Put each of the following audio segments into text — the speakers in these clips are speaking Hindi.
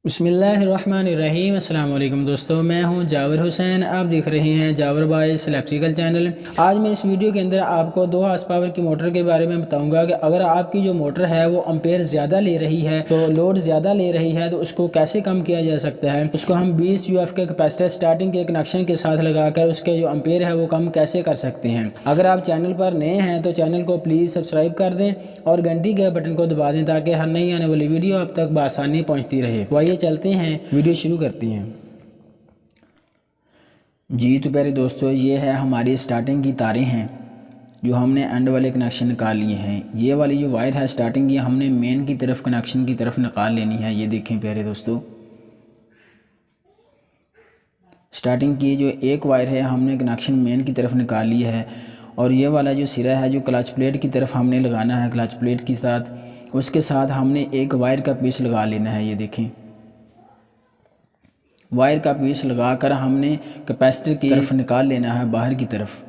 बिस्मिल्लाहिर्रहमानिर्रहीम। अस्सलाम वालेकुम दोस्तों, मैं हूं जावर हुसैन। आप देख रहे हैं जावर बॉयज़ इलेक्ट्रिकल चैनल। आज मैं इस वीडियो के अंदर आपको 2 हॉर्स पावर की मोटर के बारे में बताऊंगा कि अगर आपकी जो मोटर है वो एम्पेयर ज़्यादा ले रही है, तो लोड ज़्यादा ले रही है, तो उसको कैसे कम किया जा सकता है। उसको हम 20 UF के कैपेसिटर स्टार्टिंग के कनेक्शन के साथ लगाकर उसके जो एम्पेयर है वो कम कैसे कर सकते हैं। अगर आप चैनल पर नए हैं तो चैनल को प्लीज़ सब्सक्राइब कर दें और घंटी के बटन को दबा दें ताकि हर नई आने वाली वीडियो आप तक बआसानी पहुँचती रहे। आइए चलते हैं, वीडियो शुरू करते हैं। जी तो प्यारे दोस्तों, ये है हमारी स्टार्टिंग की तारें हैं जो हमने एंड वाले कनेक्शन निकाल लिए हैं। ये वाली जो वायर है स्टार्टिंग, ये हमने मेन की तरफ कनेक्शन की तरफ निकाल लेनी है। ये देखें प्यारे दोस्तों, स्टार्टिंग की जो एक वायर है हमने कनेक्शन मेन की तरफ निकाल ली है, और ये वाला जो सिरा है जो क्लच प्लेट की तरफ हमने लगाना है, क्लच प्लेट के साथ उसके साथ हमने एक वायर का पीस लगा लेना है। ये देखें, वायर का पीस लगाकर हमने कैपेसिटर की तरफ निकाल लेना है, बाहर की तरफ।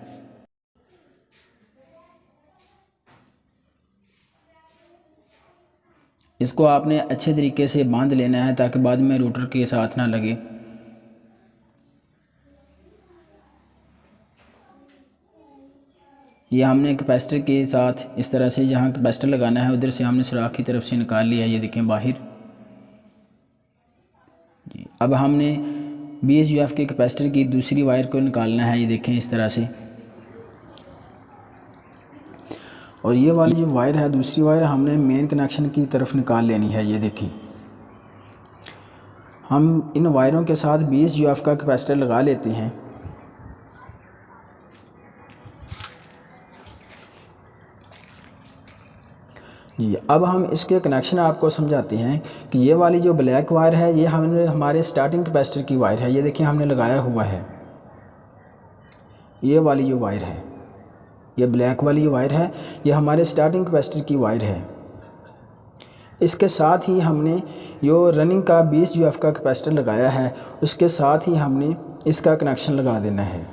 इसको आपने अच्छे तरीके से बांध लेना है ताकि बाद में रोटर के साथ ना लगे। ये हमने कैपेसिटर के साथ इस तरह से जहाँ कैपेसिटर लगाना है उधर से हमने सुराख की तरफ से निकाल लिया। ये देखें बाहर जी। अब हमने 20 UF के कैपेसिटर की दूसरी वायर को निकालना है। ये देखें इस तरह से, और ये वाली जो वायर है दूसरी वायर हमने मेन कनेक्शन की तरफ निकाल लेनी है। ये देखें, हम इन वायरों के साथ 20 UF का कैपेसिटर लगा लेते हैं। जी, अब हम इसके कनेक्शन आपको समझाते हैं कि ये वाली जो ब्लैक वायर है ये हमने हमारे स्टार्टिंग कैपेसिटर की वायर है। ये देखिए हमने लगाया हुआ है। ये वाली जो वायर है, ये ब्लैक वाली वायर है, ये हमारे स्टार्टिंग कैपेसिटर की वायर है। इसके साथ ही हमने जो रनिंग का 20 UF का कैपेसिटर लगाया है उसके साथ ही हमने इसका कनेक्शन लगा देना है।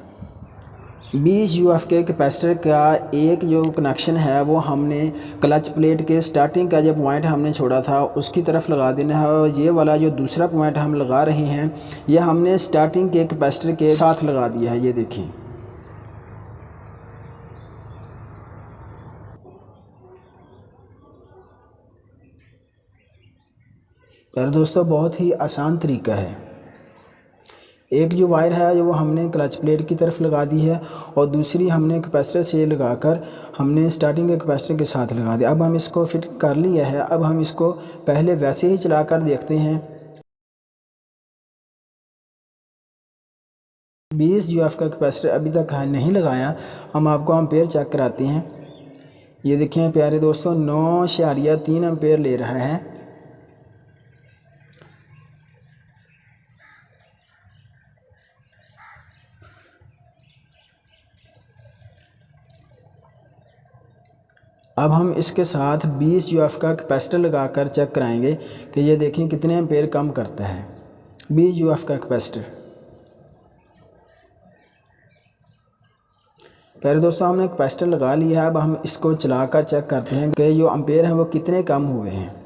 20 UF के कैपेसिटर का एक जो कनेक्शन है वो हमने क्लच प्लेट के स्टार्टिंग का जो पॉइंट हमने छोड़ा था उसकी तरफ लगा देना है, और ये वाला जो दूसरा पॉइंट हम लगा रहे हैं ये हमने स्टार्टिंग के कैपेसिटर के साथ लगा दिया है। ये देखिए, पर दोस्तों बहुत ही आसान तरीका है। एक जो वायर है जो वो हमने क्लच प्लेट की तरफ लगा दी है और दूसरी हमने कैपेसिटर से लगाकर हमने स्टार्टिंग के कैपेसिटर के साथ लगा दिया। अब हम इसको फिट कर लिया है। अब हम इसको पहले वैसे ही चलाकर देखते हैं। 20 UF का कैपेसिटर अभी तक नहीं लगाया, हम आपको एम्पेयर चेक कराते हैं। ये देखें प्यारे दोस्तों, 9.3 एम्पेयर ले रहा है। अब हम इसके साथ 20 UF का कैपेसिटर लगाकर चेक कराएंगे कि ये देखें कितने एम्पेयर कम करता है। 20 UF का कैपेसिटर। पहले दोस्तों हमने कैपेसिटर लगा लिया है। अब हम इसको चलाकर चेक करते हैं कि जो एम्पेयर हैं वो कितने कम हुए हैं।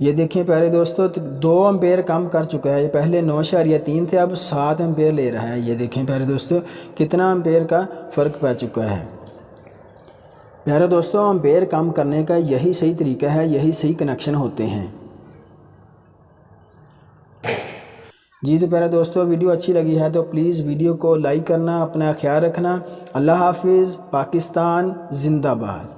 ये देखें प्यारे दोस्तों, 2 एम्पेयर कम कर चुका है। ये पहले 9.3 थे, अब 7 एम्पेयर ले रहा है। ये देखें प्यारे दोस्तों कितना एम्पेयर का फ़र्क पड़ चुका है। प्यारे दोस्तों, एम्पेयर कम करने का यही सही तरीका है, यही सही कनेक्शन होते हैं। जी तो प्यारे दोस्तों, वीडियो अच्छी लगी है तो प्लीज़ वीडियो को लाइक करना, अपना ख्याल रखना। अल्लाह हाफिज़। पाकिस्तान जिंदाबाद।